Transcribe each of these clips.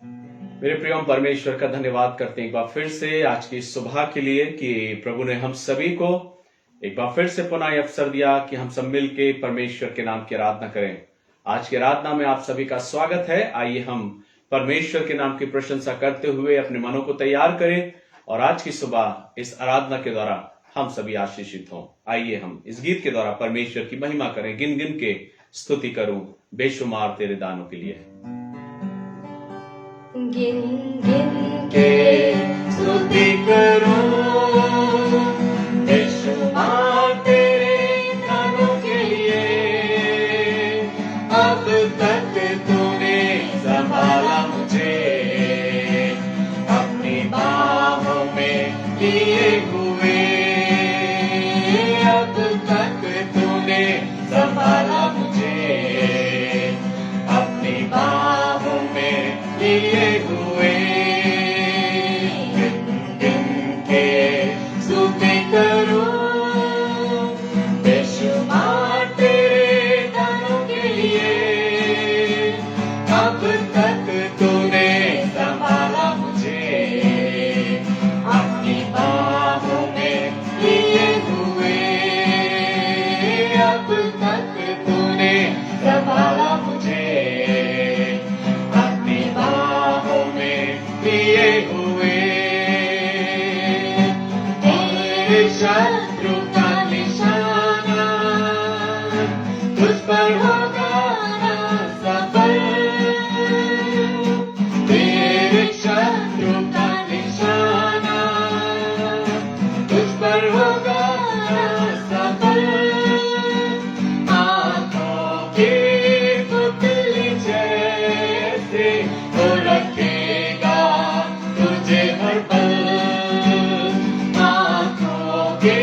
मेरे प्रिय परमेश्वर का धन्यवाद करते हैं एक बार फिर से आज की सुबह के लिए कि प्रभु ने हम सभी को एक बार फिर से पुनः अवसर दिया कि हम सब मिलके परमेश्वर के नाम की आराधना करें। आज की आराधना में आप सभी का स्वागत है। आइए हम परमेश्वर के नाम की प्रशंसा करते हुए अपने मनों को तैयार करें और आज की सुबह इस आराधना के द्वारा हम सभी आशीषित हों। आइए हम इस गीत के द्वारा परमेश्वर की महिमा करें। गिन गिन के स्तुति करूं बेशुमार तेरे दानों के लिए। गिन गिन के स्तुति करूं बेशुमार तेरे दानों के लिए। अब तक तूने संभाला मुझे अपनी बाहों में लिए हुए। अब तक तूने संभाला मुझे अपनी बाहों में लिए हुए। गिन गिन के स्तुति करूं बेशुमार तेरे दानों के लिए। अब तक तूने संभाला मुझे अपनी बाहों में लिए हुए। अब तक तूने संभाला मुझे लिए हुए। तेरे शत्रु का निशाना तुझ पर होगा ना सफल। तेरे शत्रु का निशाना तुझ पर होगा ना सफल। आंखों की पुतली जैसे वो रखे हर पल। आंखों के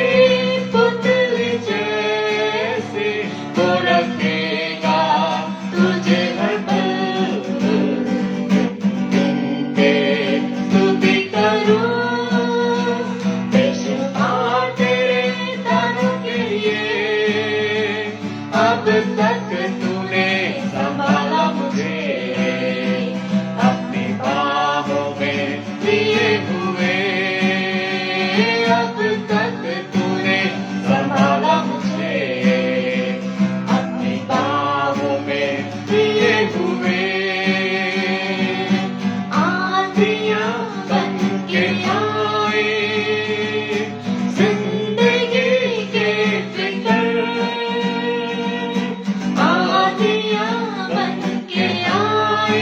पुतली जैसे वो रखेगा तुझे हर पल। गिन के स्तुति करूं बेशुमार तेरे दानों के लिए। अब तक तूने संभाला मुझे अपनी बाहों में लिए हुए। अब तक तूने संभाला मुझे अपनी बाहों में लिए हुए। आंधियां बन के आए जिंदगी के फिकर। आंधियां बन के आए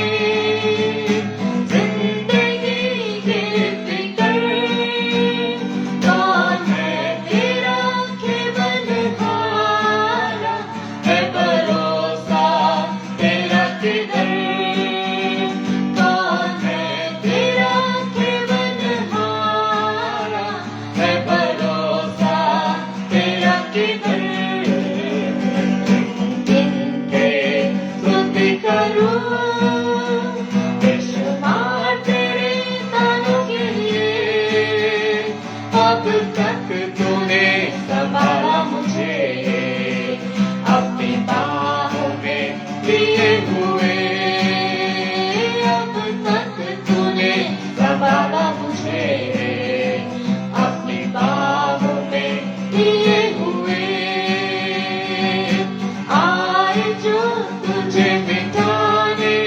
अब तक तूने संभाला मुझे अपनी बाहों में लिए हुए। अब तक तूने संभाला मुझे अपनी बाहों में लिए हुए। आए जो तुझे मिटाने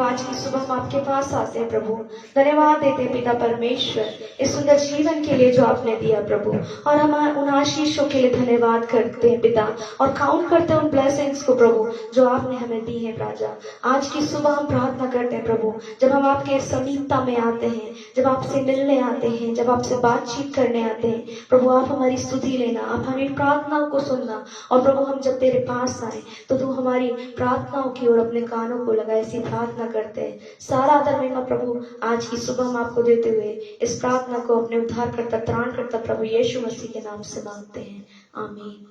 आज की सुबह हम आपके पास आते हैं प्रभु, धन्यवाद देते हैं पिता परमेश्वर इस सुंदर जीवन के लिए जो आपने दिया प्रभु, और हम उन आशीषों के लिए धन्यवाद करते हैं पिता, और काउंट करते हैं उन ब्लेसिंग्स को प्रभु जो आपने हमें दी है राजा। आज की सुबह हम प्रार्थना करते हैं प्रभु, जब हम आपके समीपता में आते हैं, जब आपसे मिलने आते हैं, जब आपसे बातचीत करने आते हैं प्रभु, आप हमारी स्तुति लेना, आप हमारी प्रार्थनाओं को सुनना, और प्रभु हम जब तेरे पास आए तो तू हमारी प्रार्थनाओं की ओर अपने कानों को लगा, ऐसी प्रार्थना करते हैं। सारा आदर महिमा प्रभु आज की सुबह हम आपको देते हुए इस प्रार्थना को अपने उद्धारकर्ता त्राणकर्ता प्रभु यीशु मसीह के नाम से मांगते हैं, आमीन।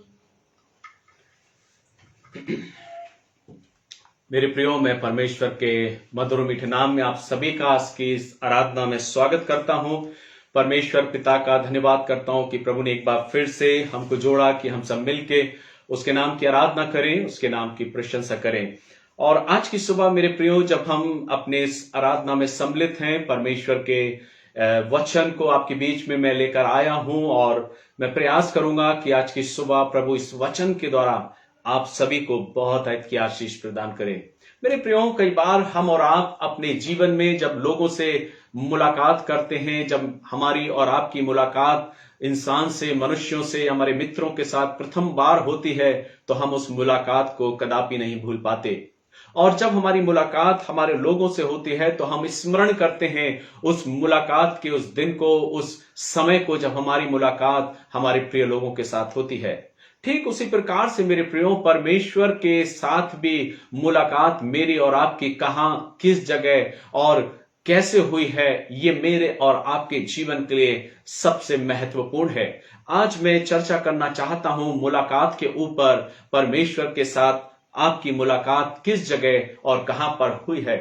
मेरे प्रियो, मैं परमेश्वर के मधुर मीठे नाम में आप सभी का आज की इस आराधना में स्वागत करता हूं। परमेश्वर पिता का धन्यवाद करता हूं कि प्रभु ने एक बार फिर से हमको जोड़ा कि हम सब मिलके उसके नाम की आराधना करें, उसके नाम की प्रशंसा करें। और आज की सुबह मेरे प्रियो, जब हम अपने इस आराधना में सम्मिलित हैं, परमेश्वर के वचन को आपके बीच में मैं लेकर आया हूं, और मैं प्रयास करूंगा कि आज की सुबह प्रभु इस वचन के द्वारा आप सभी को बहुत अधिक की आशीष प्रदान करें। मेरे प्रियो, कई बार हम और आप अपने जीवन में जब लोगों से मुलाकात करते हैं, जब हमारी और आपकी मुलाकात इंसान से, मनुष्यों से, हमारे मित्रों के साथ प्रथम बार होती है, तो हम उस मुलाकात को कदापि नहीं भूल पाते। और जब हमारी मुलाकात हमारे लोगों से होती है तो हम स्मरण करते हैं उस मुलाकात के उस दिन को, उस समय को जब हमारी मुलाकात हमारे प्रिय लोगों के साथ होती है। ठीक उसी प्रकार से मेरे प्रियो, परमेश्वर के साथ भी मुलाकात मेरी और आपकी कहां, किस जगह और कैसे हुई है, ये मेरे और आपके जीवन के लिए सबसे महत्वपूर्ण है। आज मैं चर्चा करना चाहता हूं मुलाकात के ऊपर। परमेश्वर के साथ आपकी मुलाकात किस जगह और कहां पर हुई है।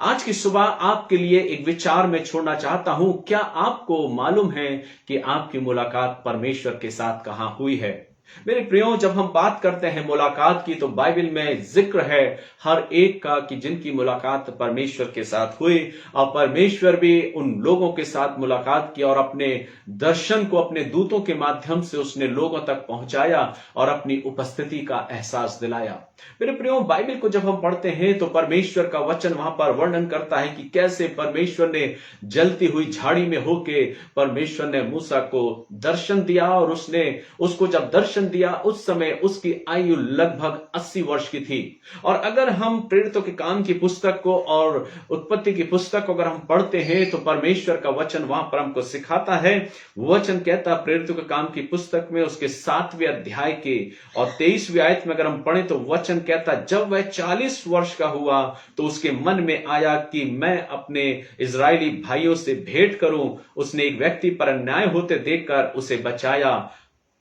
आज की सुबह आपके लिए एक विचार में छोड़ना चाहता हूं। क्या आपको मालूम है कि आपकी मुलाकात परमेश्वर के साथ कहां हुई है? मेरे प्रियो, जब हम बात करते हैं मुलाकात की, तो बाइबल में जिक्र है हर एक का कि जिनकी मुलाकात परमेश्वर के साथ हुई, और परमेश्वर भी उन लोगों के साथ मुलाकात की और अपने दर्शन को अपने दूतों के माध्यम से उसने लोगों तक पहुंचाया और अपनी उपस्थिति का एहसास दिलाया। मेरे प्रियो, बाइबल को जब हम पढ़ते हैं तो परमेश्वर का वचन वहां पर वर्णन करता है कि कैसे परमेश्वर ने जलती हुई झाड़ी में होके परमेश्वर ने मूसा को दर्शन दिया, और उसने उसको जब दर्शन दिया उस समय उसकी आयु लगभग 80 वर्ष की थी। और अगर हम प्रेरितों के काम की पुस्तक को और उत्पत्ति की पुस्तक को अगर हम पढ़ते हैं तो परमेश्वर का वचन वहां पर हमको सिखाता है। वचन कहता है प्रेरितों के काम की पुस्तक में उसके 7वें अध्याय के और 23वीं आयत में अगर हम पढ़ें तो वचन कहता है, जब वह 40 वर्ष का हुआ तो उसके मन में आया कि मैं अपने इजरायली भाइयों से भेंट करूं। उसने एक व्यक्ति पर अन्याय होते देखकर उसे बचाया।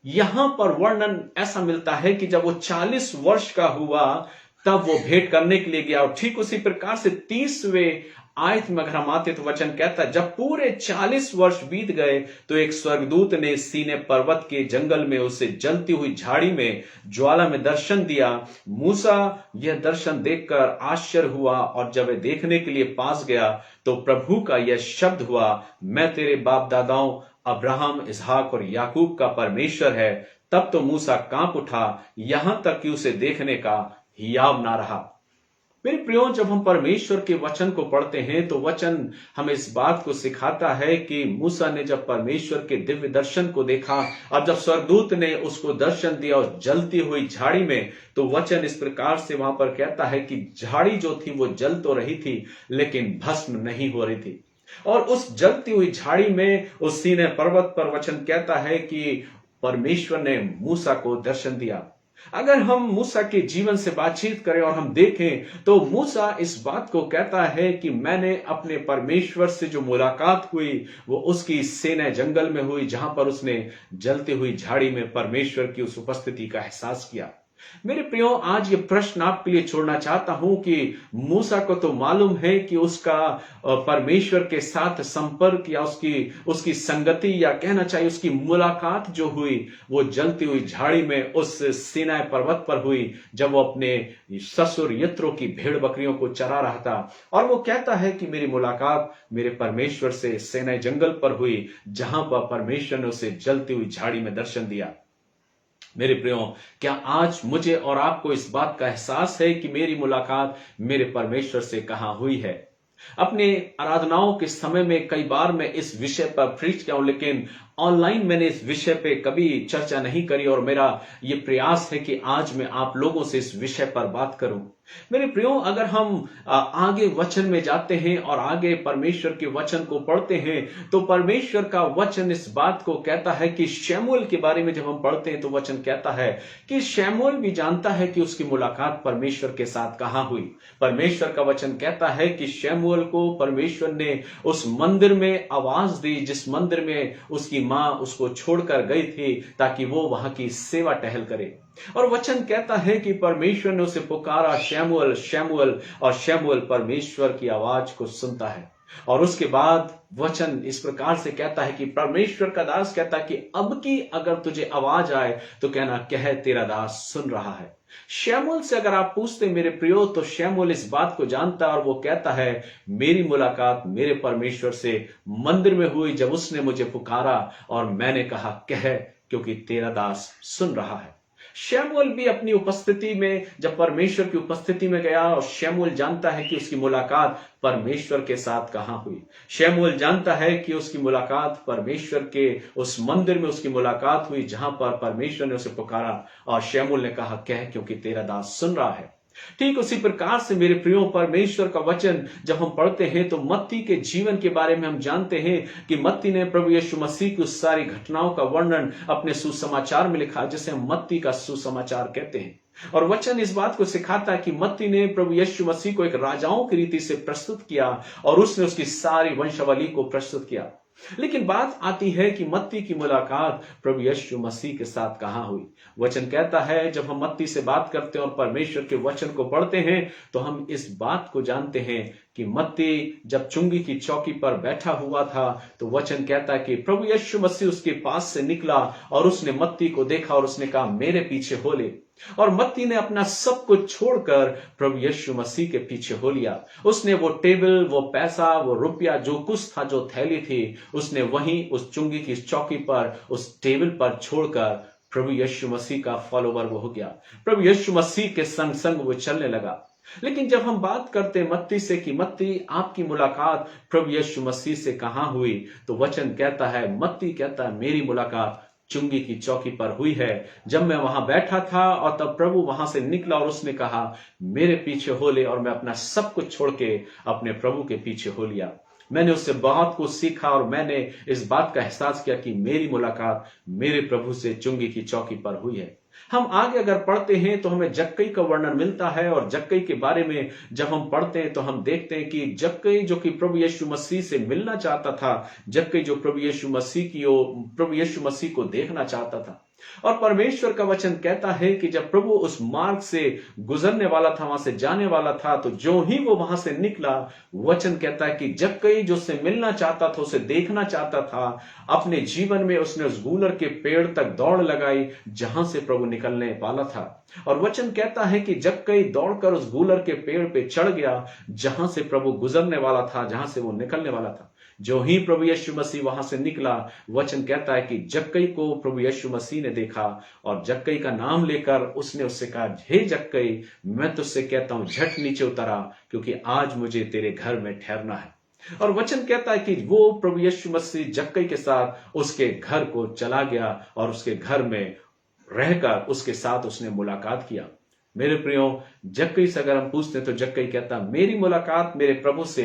यहां पर वर्णन ऐसा मिलता है कि जब वो 40 वर्ष का हुआ तब वो भेंट करने के लिए गया। और ठीक उसी प्रकार से 30वें आयत में अगर हम आते तो वचन कहता है, जब पूरे 40 वर्ष बीत गए तो एक स्वर्गदूत ने सीने पर्वत के जंगल में उसे जलती हुई झाड़ी में ज्वाला में दर्शन दिया। मूसा यह दर्शन देखकर आश्चर्य हुआ, और जब वह देखने के लिए पास गया तो प्रभु का यह शब्द हुआ, मैं तेरे बाप दादाओं अब्राहम, इसहाक और याकूब का परमेश्वर है। तब तो मूसा कांप उठा, यहां तक कि उसे देखने का हियाव ना रहा। मेरे प्रियो, जब हम परमेश्वर के वचन को पढ़ते हैं तो वचन हमें इस बात को सिखाता है कि मूसा ने जब परमेश्वर के दिव्य दर्शन को देखा और जब स्वर्गदूत ने उसको दर्शन दिया और जलती हुई झाड़ी में, तो वचन इस प्रकार से वहां पर कहता है कि झाड़ी जो थी वो जल तो रही थी लेकिन भस्म नहीं हो रही थी। और उस जलती हुई झाड़ी में उस सीनै पर्वत पर वचन कहता है कि परमेश्वर ने मूसा को दर्शन दिया। अगर हम मूसा के जीवन से बातचीत करें और हम देखें तो मूसा इस बात को कहता है कि मैंने अपने परमेश्वर से जो मुलाकात हुई वो उसकी सीनै जंगल में हुई, जहां पर उसने जलती हुई झाड़ी में परमेश्वर की उस उपस्थिति का एहसास किया। मेरे प्रियो, आज ये प्रश्न आपके लिए छोड़ना चाहता हूं कि मूसा को तो मालूम है कि उसका परमेश्वर के साथ संपर्क या उसकी संगति या कहना चाहिए उसकी मुलाकात जो हुई वो जलती हुई झाड़ी में उस सीनै पर्वत पर हुई, जब वो अपने ससुर यत्रो की भेड़ बकरियों को चरा रहा था। और वो कहता है कि मेरी मुलाकात मेरे परमेश्वर से सीनै जंगल पर हुई, जहां पर परमेश्वर ने उसे जलती हुई झाड़ी में दर्शन दिया। मेरे प्रियो, क्या आज मुझे और आपको इस बात का एहसास है कि मेरी मुलाकात मेरे परमेश्वर से कहां हुई है? अपने आराधनाओं के समय में कई बार मैं इस विषय पर प्रीच किया हूं, लेकिन ऑनलाइन मैंने इस विषय पे कभी चर्चा नहीं करी और मेरा ये प्रयास है कि आज मैं आप लोगों से इस विषय पर बात करूं। मेरे प्रियो, अगर हम आगे वचन में जाते हैं और आगे परमेश्वर के वचन को पढ़ते हैं तो परमेश्वर का वचन इस बात को कहता है कि शमूएल के बारे में जब हम पढ़ते हैं तो वचन कहता है कि शमूएल भी जानता है कि उसकी मुलाकात परमेश्वर के साथ कहां हुई। परमेश्वर का वचन कहता है कि शमूएल को परमेश्वर ने उस मंदिर में आवाज दी जिस मंदिर में उसकी मां उसको छोड़कर गई थी ताकि वो वहां की सेवा टहल करे। और वचन कहता है कि परमेश्वर ने उसे पुकारा, शमूएल शमूएल, और शमूएल परमेश्वर की आवाज को सुनता है। और उसके बाद वचन इस प्रकार से कहता है कि परमेश्वर का दास कहता है कि अब की अगर तुझे आवाज आए तो कहना, कह तेरा दास सुन रहा है। शमूएल से अगर आप पूछते मेरे प्रियो तो शमूएल इस बात को जानता है और वो कहता है मेरी मुलाकात मेरे परमेश्वर से मंदिर में हुई जब उसने मुझे पुकारा और मैंने कहा कह, क्योंकि तेरा दास सुन रहा है। शमूएल भी अपनी उपस्थिति में जब परमेश्वर की उपस्थिति में गया और शमूएल जानता है कि उसकी मुलाकात परमेश्वर के साथ कहां हुई। शमूएल जानता है कि उसकी मुलाकात परमेश्वर के उस मंदिर में उसकी मुलाकात हुई जहां पर परमेश्वर ने उसे पुकारा और शमूएल ने कहा कह, क्योंकि तेरा दास सुन रहा है। ठीक उसी प्रकार से मेरे प्रियो, परमेश्वर का वचन जब हम पढ़ते हैं तो मत्ती के जीवन के बारे में हम जानते हैं कि मत्ती ने प्रभु यीशु मसीह की उस सारी घटनाओं का वर्णन अपने सुसमाचार में लिखा जिसे हम मत्ती का सुसमाचार कहते हैं। और वचन इस बात को सिखाता है कि मत्ती ने प्रभु यीशु मसीह को एक राजाओं की रीति से प्रस्तुत किया और उसने उसकी सारी वंशावली को प्रस्तुत किया। लेकिन बात आती है कि मत्ती की मुलाकात प्रभु यीशु मसीह के साथ कहां हुई। वचन कहता है जब हम मत्ती से बात करते हैं और परमेश्वर के वचन को पढ़ते हैं तो हम इस बात को जानते हैं कि मत्ती जब चुंगी की चौकी पर बैठा हुआ था तो वचन कहता है कि प्रभु यीशु मसीह उसके पास से निकला और उसने मत्ती को देखा और उसने कहा मेरे पीछे हो ले। और मत्ती ने अपना सब कुछ छोड़कर प्रभु यीशु मसीह के पीछे हो लिया। उसने वो टेबल, वो पैसा, वो रुपया, जो कुछ था, जो थैली थी, उसने वहीं उस चुंगी की चौकी पर उस टेबल पर छोड़कर प्रभु यीशु मसीह का फॉलोवर वो हो गया। प्रभु यीशु मसीह के संग संग वो चलने लगा। लेकिन जब हम बात करते मत्ती से कि मत्ती आपकी मुलाकात प्रभु यीशु मसीह से कहां हुई तो वचन कहता है, मत्ती कहता है मेरी मुलाकात चुंगी की चौकी पर हुई है जब मैं वहां बैठा था और तब प्रभु वहां से निकला और उसने कहा मेरे पीछे हो ले, और मैं अपना सब कुछ छोड़ के अपने प्रभु के पीछे हो लिया। मैंने उससे बहुत कुछ सीखा और मैंने इस बात का एहसास किया कि मेरी मुलाकात मेरे प्रभु से चुंगी की चौकी पर हुई है। हम आगे अगर पढ़ते हैं तो हमें जक्कई का वर्णन मिलता है और जक्कई के बारे में जब हम पढ़ते हैं तो हम देखते हैं कि जक्कई जो कि प्रभु यीशु मसीह से मिलना चाहता था, जक्कई जो प्रभु यीशु मसीह को देखना चाहता था। और परमेश्वर का वचन कहता है कि जब प्रभु उस मार्ग से गुजरने वाला था, वहां से जाने वाला था, तो जो ही वो वहां से निकला, वचन कहता है कि जक्कई जो से मिलना चाहता था, उसे देखना चाहता था, अपने जीवन में उसने उस गूलर के पेड़ तक दौड़ लगाई जहां से प्रभु निकलने वाला था। और वचन कहता है कि जक्कई दौड़कर उस गूलर के पेड़ पे चढ़ गया जहां से प्रभु गुजरने वाला था, जहां से वो निकलने वाला था। जो ही प्रभु यीशु मसीह वहां से निकला, वचन कहता है कि जक्कई को प्रभु यीशु मसीह ने देखा और जक्कई का नाम लेकर उसने उससे कहा, हे जक्कई, मैं तुझसे कहता हूं झट नीचे उतरा, क्योंकि आज मुझे तेरे घर में ठहरना है। और वचन कहता है कि वो प्रभु यीशु मसीह जक्कई के साथ उसके घर को चला गया और उसके घर में रहकर उसके साथ उसने मुलाकात किया। मेरे प्रियो, जक्कई से अगर हम पूछते हैं तो जक्कई कहता, मेरी मुलाकात मेरे प्रभु से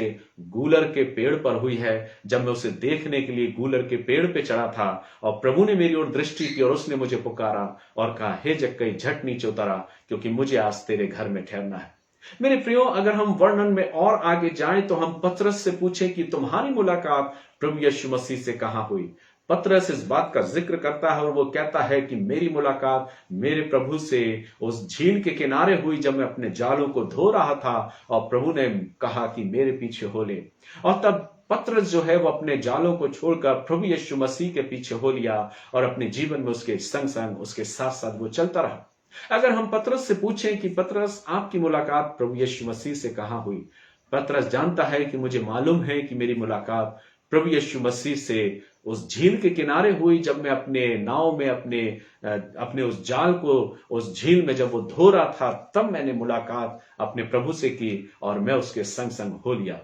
गूलर के पेड़ पर हुई है जब मैं उसे देखने के लिए गूलर के पेड़ पे चढ़ा था और प्रभु ने मेरी ओर दृष्टि की और उसने मुझे पुकारा और कहा, हे जक्कई, झट नीचे उतरा, क्योंकि मुझे आज तेरे घर में ठहरना है। मेरे प्रियो, अगर हम वर्णन में और आगे जाएं तो हम पतरस से पूछें कि तुम्हारी मुलाकात प्रभु यीशु मसीह से कहां हुई। पतरस इस बात का जिक्र करता है और वो कहता है कि मेरी मुलाकात मेरे प्रभु से उस झील के किनारे हुई जब मैं अपने जालों को धो रहा था और प्रभु ने कहा कि मेरे पीछे हो ले। और तब पतरस जो है वो अपने जालों को छोड़कर प्रभु यीशु मसीह के पीछे हो लिया और अपने जीवन में उसके संग संग उसके साथ साथ वो चलता रहा। अगर हम पतरस से पूछें कि पतरस आपकी मुलाकात प्रभु यीशु मसीह से कहां हुई, पतरस जानता है कि मुझे मालूम है कि मेरी मुलाकात प्रभु यीशु मसीह से उस झील के किनारे हुई, जब मैं अपने नाव में अपने उस जाल को उस झील में जब वो धो रहा था, तब मैंने मुलाकात अपने प्रभु से की और मैं उसके संग संग हो लिया।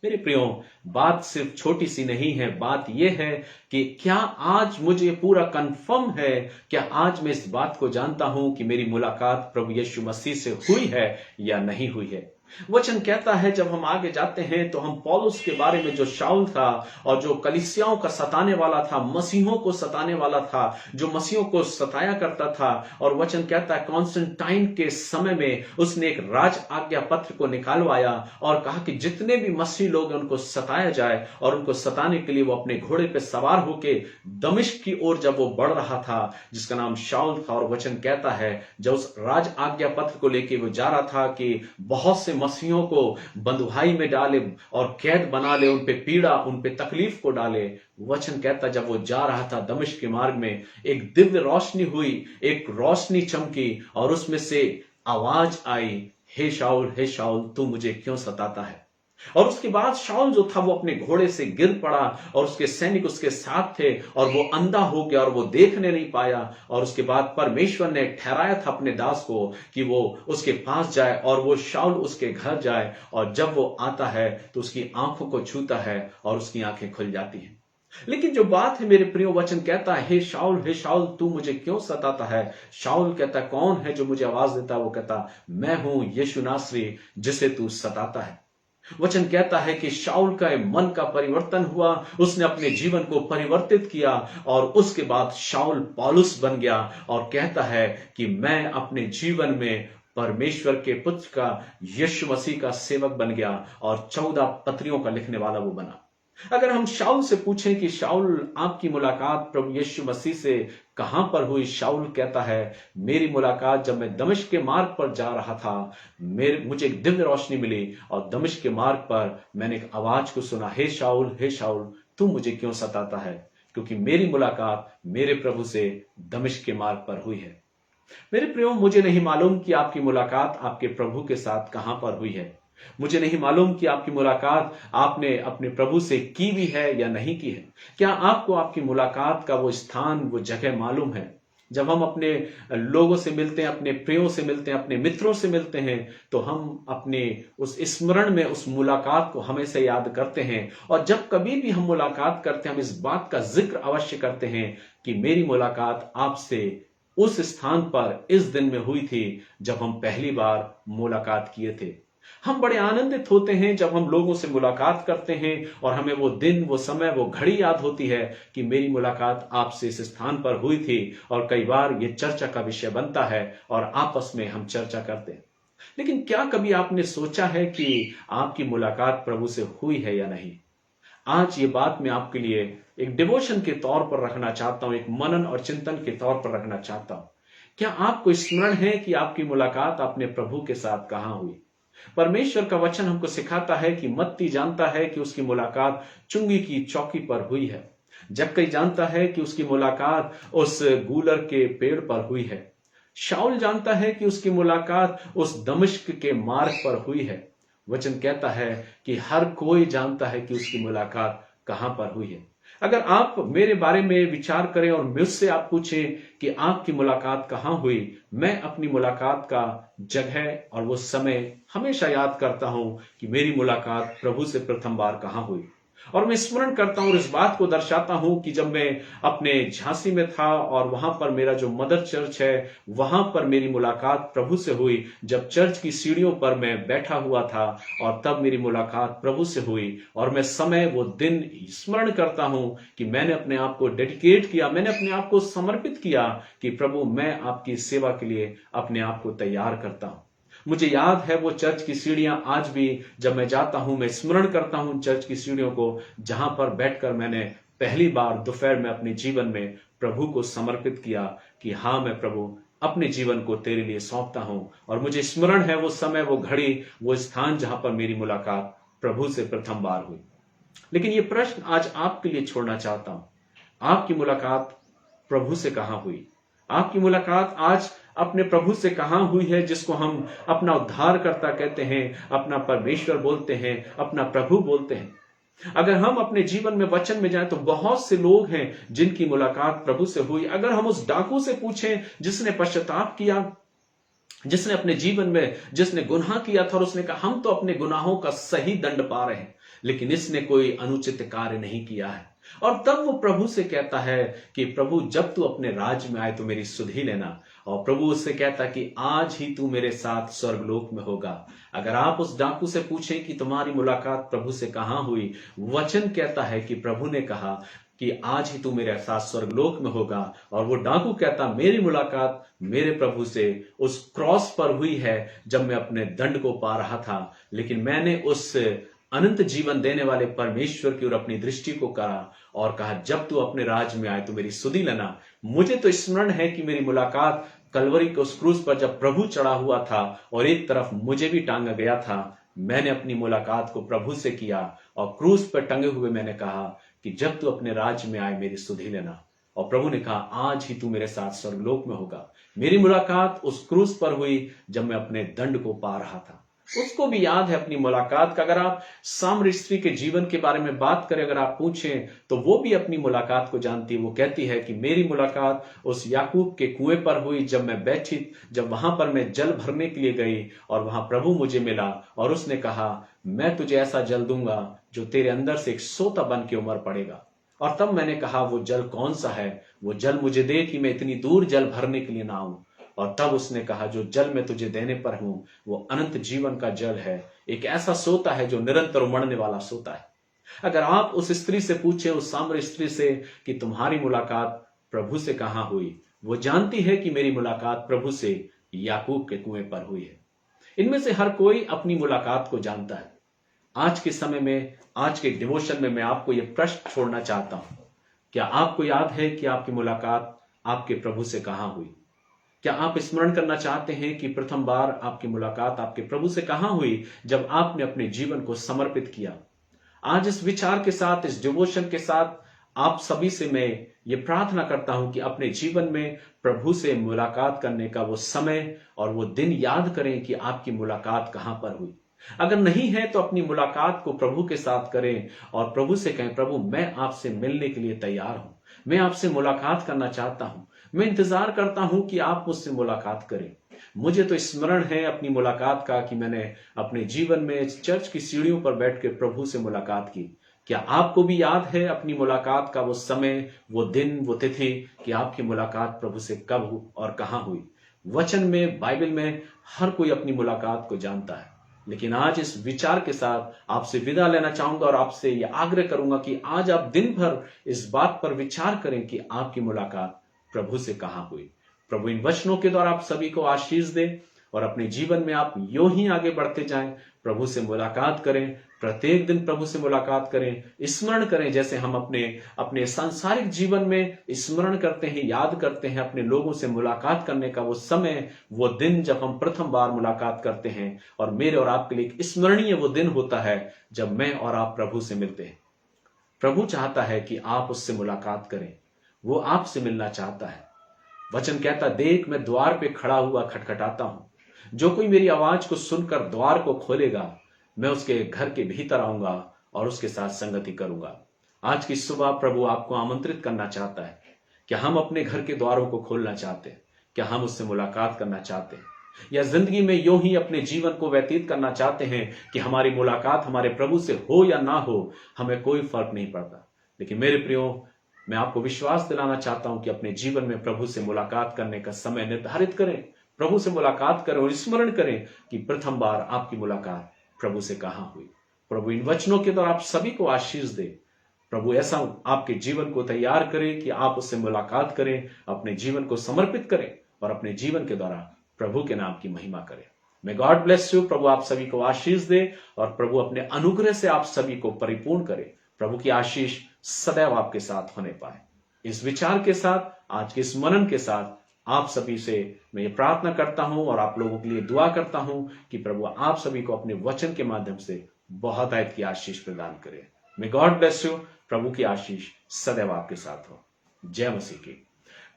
मेरे प्रियो, बात सिर्फ छोटी सी नहीं है, बात यह है कि क्या आज मुझे पूरा कंफर्म है, क्या आज मैं इस बात को जानता हूं कि मेरी मुलाकात प्रभु यीशु मसीह से हुई है या नहीं हुई है। वचन कहता है, जब हम आगे जाते हैं तो हम पौलुस के बारे में, जो शाऊल था और जो कलीसियाओं का सताने वाला था, मसीहों को सताने वाला था, जो मसीहों को सताया करता था, और वचन कहता है कॉन्स्टेंटाइन के समय में उसने एक राज आज्ञा पत्र को निकालवाया और कहा कि जितने भी मसीह लोग हैं उनको सताया जाए, और उनको सताने के लिए वो अपने घोड़े पे सवार होके दमिश्क की ओर जब वो बढ़ रहा था, जिसका नाम शाऊल था, और वचन कहता है जब उस राज आज्ञा पत्र को लेके वो जा रहा था कि बहुत से मसीहों को बंधुआई में डाले और कैद बना ले, उन पे पीड़ा, उन पे तकलीफ को डाले। वचन कहता जब वो जा रहा था दमिश्क के मार्ग में, एक दिव्य रोशनी हुई, एक रोशनी चमकी और उसमें से आवाज आई, हे शाऊल तू मुझे क्यों सताता है। और उसके बाद शाऊल जो था वो अपने घोड़े से गिर पड़ा और उसके सैनिक उसके साथ थे और वो अंधा हो गया और वो देखने नहीं पाया। और उसके बाद परमेश्वर ने ठहराया था अपने दास को कि वो उसके पास जाए और वो शाऊल उसके घर जाए, और जब वो आता है तो उसकी आंखों को छूता है और उसकी आंखें खुल जाती हैं। लेकिन जो बात है मेरे प्रियो, वचन कहता है हे शाऊल तू मुझे क्यों सताता है। शाऊल कहता कौन है जो मुझे आवाज देता, वो कहता मैं हूं यीशु नासरी जिसे तू सताता है। वचन कहता है कि शाऊल का मन का परिवर्तन हुआ, उसने अपने जीवन को परिवर्तित किया और उसके बाद शाऊल पौलुस बन गया और कहता है कि मैं अपने जीवन में परमेश्वर के पुत्र का यीशु मसीह का सेवक बन गया और 14 पत्रियों का लिखने वाला वो बना। अगर हम शाऊल से पूछें कि शाऊल आपकी मुलाकात प्रभु यीशु मसीह से कहां पर हुई, शाऊल कहता है मेरी मुलाकात जब मैं दमिश्क के मार्ग पर जा रहा था, मुझे एक दिव्य रोशनी मिली और दमिश्क के मार्ग पर मैंने एक आवाज को सुना, हे शाऊल तू मुझे क्यों सताता है, क्योंकि मेरी मुलाकात मेरे प्रभु से दमिश्क के मार्ग पर हुई है। मेरे प्रियो, मुझे नहीं मालूम कि आपकी मुलाकात आपके प्रभु के साथ कहां पर हुई है। मुझे नहीं मालूम कि आपकी मुलाकात आपने अपने प्रभु से की भी है या नहीं की है। क्या आपको आपकी मुलाकात का वो स्थान, वो जगह मालूम है? जब हम अपने लोगों से मिलते हैं, अपने प्रियों से मिलते हैं, अपने मित्रों से मिलते हैं, तो हम अपने उस स्मरण में उस मुलाकात को हमेशा याद करते हैं। और जब कभी भी हम मुलाकात करते हैं, हम इस बात का जिक्र अवश्य करते हैं कि मेरी मुलाकात आपसे उस स्थान पर इस दिन में हुई थी जब हम पहली बार मुलाकात किए थे। हम बड़े आनंदित होते हैं जब हम लोगों से मुलाकात करते हैं और हमें वो दिन, वो समय, वो घड़ी याद होती है कि मेरी मुलाकात आपसे इस स्थान पर हुई थी। और कई बार ये चर्चा का विषय बनता है और आपस में हम चर्चा करते हैं। लेकिन क्या कभी आपने सोचा है कि आपकी मुलाकात प्रभु से हुई है या नहीं? आज ये बात मैं आपके लिए एक डिवोशन के तौर पर रखना चाहता हूं, एक मनन और चिंतन के तौर पर रखना चाहता हूं। क्या आपको स्मरण है कि आपकी मुलाकात अपने प्रभु के साथ कहां हुई? परमेश्वर का वचन हमको सिखाता है कि मत्ती जानता है कि उसकी मुलाकात चुंगी की चौकी पर हुई है। जक्कई जानता है कि उसकी मुलाकात उस गूलर के पेड़ पर हुई है। शाऊल जानता है कि उसकी मुलाकात उस दमिश्क के मार्ग पर हुई है। वचन कहता है कि हर कोई जानता है कि उसकी मुलाकात कहां पर हुई है। अगर आप मेरे बारे में विचार करें और मुझसे आप पूछें कि आपकी मुलाकात कहां हुई, मैं अपनी मुलाकात का जगह और वो समय हमेशा याद करता हूं कि मेरी मुलाकात प्रभु से प्रथम बार कहां हुई। और मैं स्मरण करता हूं और इस बात को दर्शाता हूं कि जब मैं अपने झांसी में था और वहां पर मेरा जो मदर चर्च है, वहां पर मेरी मुलाकात प्रभु से हुई। जब चर्च की सीढ़ियों पर मैं बैठा हुआ था और तब मेरी मुलाकात प्रभु से हुई। और मैं समय, वो दिन स्मरण करता हूं कि मैंने अपने आप को डेडिकेट किया, मैंने अपने आप को समर्पित किया कि प्रभु मैं आपकी सेवा के लिए अपने आप को तैयार करता हूं। मुझे याद है वो चर्च की सीढ़ियां आज भी जब मैं जाता हूं, मैं स्मरण करता हूं चर्च की सीढ़ियों को, जहां पर बैठकर मैंने पहली बार दोपहर में अपने जीवन में प्रभु को समर्पित किया कि हाँ, मैं प्रभु अपने जीवन को तेरे लिए सौंपता हूं। और मुझे स्मरण है वो समय, वो घड़ी, वो स्थान जहां पर मेरी मुलाकात प्रभु से प्रथम बार हुई। लेकिन ये प्रश्न आज आपके लिए छोड़ना चाहता हूं, आपकी मुलाकात प्रभु से कहां हुई? आपकी मुलाकात आज अपने प्रभु से कहां हुई है, जिसको हम अपना उद्धारकर्ता कहते हैं, अपना परमेश्वर बोलते हैं, अपना प्रभु बोलते हैं? अगर हम अपने जीवन में वचन में जाएं तो बहुत से लोग हैं जिनकी मुलाकात प्रभु से हुई। अगर हम उस डाकू से पूछें जिसने पश्चाताप किया, जिसने अपने जीवन में जिसने गुनाह किया था और उसने कहा हम तो अपने गुनाहों का सही दंड पा रहे हैं, लेकिन इसने कोई अनुचित कार्य नहीं किया है, और तब वो प्रभु से कहता है कि प्रभु जब तू अपने राज्य में आए तो मेरी सुधि लेना। और प्रभु उससे कहता कि आज ही तू मेरे साथ स्वर्गलोक में होगा। अगर आप उस डाकू से पूछें कि तुम्हारी मुलाकात प्रभु से कहां हुई, वचन कहता है कि प्रभु ने कहा कि आज ही तू मेरे साथ स्वर्गलोक में होगा। और वो डाकू कहता मेरी मुलाकात मेरे प्रभु से उस क्रॉस पर हुई है जब मैं अपने दंड को पा रहा था, लेकिन मैंने उस अनंत जीवन देने वाले परमेश्वर की ओर अपनी दृष्टि को करा और कहा जब तू अपने राज्य में आए तो मेरी सुधि लेना। मुझे तो स्मरण है कि मेरी मुलाकात कलवरी के उस क्रूस पर जब प्रभु चढ़ा हुआ था और एक तरफ मुझे भी टांगा गया था, मैंने अपनी मुलाकात को प्रभु से किया और क्रूस पर टंगे हुए मैंने कहा कि जब तू अपने राज्य में आए मेरी सुधि लेना। और प्रभु ने कहा आज ही तू मेरे साथ स्वर्गलोक में होगा। मेरी मुलाकात उस क्रूस पर हुई जब मैं अपने दंड को पा रहा था। उसको भी याद है अपनी मुलाकात का। अगर आप सामरी स्त्री के जीवन के बारे में बात करें, अगर आप पूछें तो वो भी अपनी मुलाकात को जानती है। वो कहती है कि मेरी मुलाकात उस याकूब के कुएं पर हुई जब वहां पर मैं जल भरने के लिए गई और वहां प्रभु मुझे मिला और उसने कहा मैं तुझे ऐसा जल दूंगा जो तेरे अंदर से एक सोता बन के उमड़ पड़ेगा। और तब मैंने कहा वो जल कौन सा है, वो जल मुझे दे कि मैं इतनी दूर जल भरने के लिए ना आऊं। और तब उसने कहा जो जल मैं तुझे देने पर हूं वो अनंत जीवन का जल है, एक ऐसा सोता है जो निरंतर उमड़ने वाला सोता है। अगर आप उस स्त्री से पूछे, उस सामरी स्त्री से कि तुम्हारी मुलाकात प्रभु से कहां हुई, वो जानती है कि मेरी मुलाकात प्रभु से याकूब के कुएं पर हुई है। इनमें से हर कोई अपनी मुलाकात को जानता है। आज के समय में, आज के डिवोशन में मैं आपको यह प्रश्न छोड़ना चाहता हूं, क्या आपको याद है कि आपकी मुलाकात आपके प्रभु से कहां हुई? क्या आप स्मरण करना चाहते हैं कि प्रथम बार आपकी मुलाकात आपके प्रभु से कहां हुई जब आपने अपने जीवन को समर्पित किया? आज इस विचार के साथ, इस डिवोशन के साथ आप सभी से मैं ये प्रार्थना करता हूं कि अपने जीवन में प्रभु से मुलाकात करने का वो समय और वो दिन याद करें कि आपकी मुलाकात कहां पर हुई। अगर नहीं है तो अपनी मुलाकात को प्रभु के साथ करें और प्रभु से कहें प्रभु मैं आपसे मिलने के लिए तैयार हूं, मैं आपसे मुलाकात करना चाहता हूं, मैं इंतजार करता हूं कि आप मुझसे मुलाकात करें। मुझे तो स्मरण है अपनी मुलाकात का कि मैंने अपने जीवन में चर्च की सीढ़ियों पर बैठ के प्रभु से मुलाकात की। क्या आपको भी याद है अपनी मुलाकात का वो समय, वो दिन, वो तिथि कि आपकी मुलाकात प्रभु से कब और कहां हुई? वचन में, बाइबल में हर कोई अपनी मुलाकात को जानता है, लेकिन आज इस विचार के साथ आपसे विदा लेना चाहूंगा और आपसे यह आग्रह करूंगा कि आज आप दिन भर इस बात पर विचार करें कि आपकी मुलाकात प्रभु से कहां हुई। प्रभु इन वचनों के द्वारा आप सभी को आशीष दे और अपने जीवन में आप यूं ही आगे बढ़ते जाएं। प्रभु से मुलाकात करें, प्रत्येक दिन प्रभु से मुलाकात करें, स्मरण करें जैसे हम अपने सांसारिक जीवन में स्मरण करते हैं, याद करते हैं अपने लोगों से मुलाकात करने का वो समय, वो दिन जब हम प्रथम बार मुलाकात करते हैं। और मेरे और आपके लिए स्मरणीय वो दिन होता है जब मैं और आप प्रभु से मिलते हैं। प्रभु चाहता है कि आप उससे मुलाकात करें, वो आपसे मिलना चाहता है। वचन कहता देख मैं द्वार पे खड़ा हुआ खटखटाता हूं, जो कोई मेरी आवाज को सुनकर द्वार को खोलेगा मैं उसके घर के भीतर आऊंगा और उसके साथ संगति करूंगा। आज की सुबह प्रभु आपको आमंत्रित करना चाहता है। क्या हम अपने घर के द्वारों को खोलना चाहते हैं? क्या हम उससे मुलाकात करना चाहते हैं? या जिंदगी में यूं ही अपने जीवन को व्यतीत करना चाहते हैं कि हमारी मुलाकात हमारे प्रभु से हो या ना हो, हमें कोई फर्क नहीं पड़ता। लेकिन मेरे प्रियो, मैं आपको विश्वास दिलाना चाहता हूं कि अपने जीवन में प्रभु से मुलाकात करने का समय निर्धारित करें, प्रभु से मुलाकात करें और स्मरण करें कि प्रथम बार आपकी मुलाकात प्रभु से कहां हुई। प्रभु इन वचनों के द्वारा आप सभी को आशीष दे। प्रभु ऐसा आपके जीवन को तैयार करे कि आप उससे मुलाकात करें, अपने जीवन को समर्पित करें और अपने जीवन के द्वारा प्रभु के नाम की महिमा करें। May God bless you. प्रभु आप सभी को आशीष दे और प्रभु अपने अनुग्रह से आप सभी को परिपूर्ण करे। प्रभु की आशीष सदैव आपके साथ होने पाए। इस विचार के साथ, आज के इस मनन के साथ आप सभी से मैं ये प्रार्थना करता हूं और आप लोगों के लिए दुआ करता हूं कि प्रभु आप सभी को अपने वचन के माध्यम से बहुत आयत की आशीष प्रदान करे। May God bless you. प्रभु की आशीष सदैव आपके साथ हो। जय मसीह की।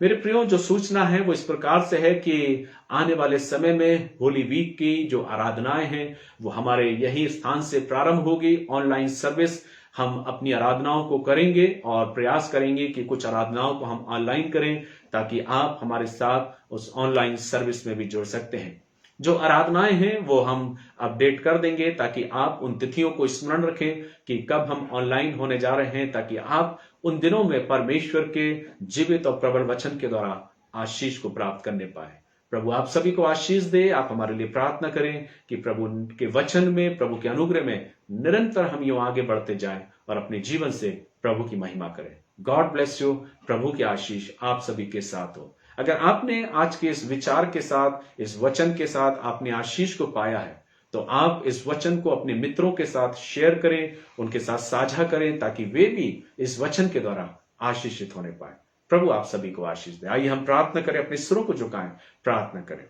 मेरे प्रियो, जो सूचना है वो इस प्रकार से है कि आने वाले समय में होली वीक की जो आराधनाएं हैं वो हमारे यही स्थान से प्रारंभ होगी। ऑनलाइन सर्विस हम अपनी आराधनाओं को करेंगे और प्रयास करेंगे कि कुछ आराधनाओं को हम ऑनलाइन करें, ताकि आप हमारे साथ उस ऑनलाइन सर्विस में भी जुड़ सकते हैं। जो आराधनाएं हैं वो हम अपडेट कर देंगे, ताकि आप उन तिथियों को स्मरण रखें कि कब हम ऑनलाइन होने जा रहे हैं, ताकि आप उन दिनों में परमेश्वर के जीवित और प्रबल वचन के द्वारा आशीष को प्राप्त करने पाए। प्रभु आप सभी को आशीष दे। आप हमारे लिए प्रार्थना करें कि प्रभु के वचन में, प्रभु के अनुग्रह में निरंतर हम यूं आगे बढ़ते जाएं और अपने जीवन से प्रभु की महिमा करें। God bless you. प्रभु की आशीष आप सभी के साथ हो। अगर आपने आज के इस विचार के साथ, इस वचन के साथ आपने आशीष को पाया है, तो आप इस वचन को अपने मित्रों के साथ शेयर करें, उनके साथ साझा करें, ताकि वे भी इस वचन के द्वारा आशीषित होने पाए। प्रभु आप सभी को आशीष दे। आइए हम प्रार्थना करें, अपने सिरों को झुकाएं, प्रार्थना करें।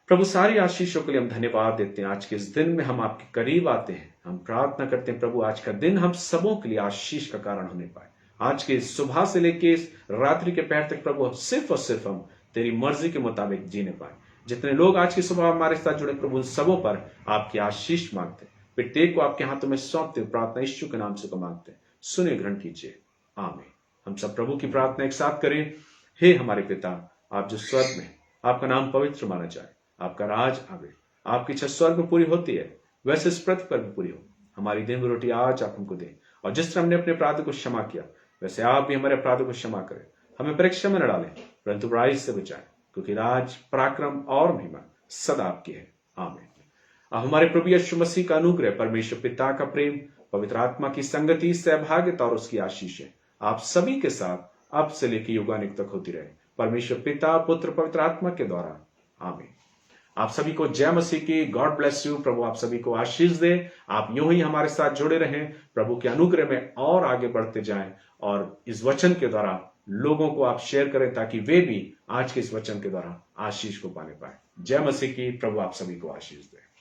प्रभु सारी आशीषों के लिए हम धन्यवाद देते हैं। आज के इस दिन में हम आपके करीब आते हैं। हम प्रार्थना करते हैं प्रभु आज का दिन हम सबों के लिए आशीष का कारण होने पाए। आज के सुबह से लेके इस रात्रि के पहर तक प्रभु सिर्फ और सिर्फ हम तेरी मर्जी के मुताबिक जीने पाए। जितने लोग आज की सुबह हमारे साथ जुड़े प्रभु उन सबों पर आपकी आशीष मांगते, प्रत्येक को आपके हाथों में सौंपते, प्रार्थना यीशु के नाम से को मांगते। सुने ग्रहण कीजिए, आमीन। हम सब प्रभु की प्रार्थना एक साथ करें। हे हमारे पिता, आप जो स्वर्ग में, आपका नाम पवित्र माना जाए, आपका राज आवे, आपकी इच्छा स्वर्ग में पूरी होती है वैसे इस पृथ्वी पर भी पूरी हो। हमारी दिन की रोटी आज आप हमको दें, और जिस तरह हमने अपने अपराध को क्षमा किया वैसे आप भी हमारे अपराधों को क्षमा करें। हमें परीक्षा में न डालें, परंतु बुराई से बचाएं, क्योंकि राज, पराक्रम और महिमा सदा आपकी है, आमीन। अब हमारे प्रभु यीशु मसीह का अनुग्रह, परमेश्वर पिता का प्रेम, पवित्र आत्मा की संगति, सहभागिता और उसकी आशीषें आप सभी के साथ अब से लेकर युगानुग तक होती रहे, परमेश्वर पिता, पुत्र, पवित्र आत्मा के द्वारा, आमीन। आप सभी को जय मसीह की। God bless you. प्रभु आप सभी को आशीष दे। आप यूं ही हमारे साथ जुड़े रहें, प्रभु के अनुग्रह में और आगे बढ़ते जाएं, और इस वचन के द्वारा लोगों को आप शेयर करें, ताकि वे भी आज के इस वचन के द्वारा आशीष को पाने पाए। जय मसीह की। प्रभु आप सभी को आशीष दे।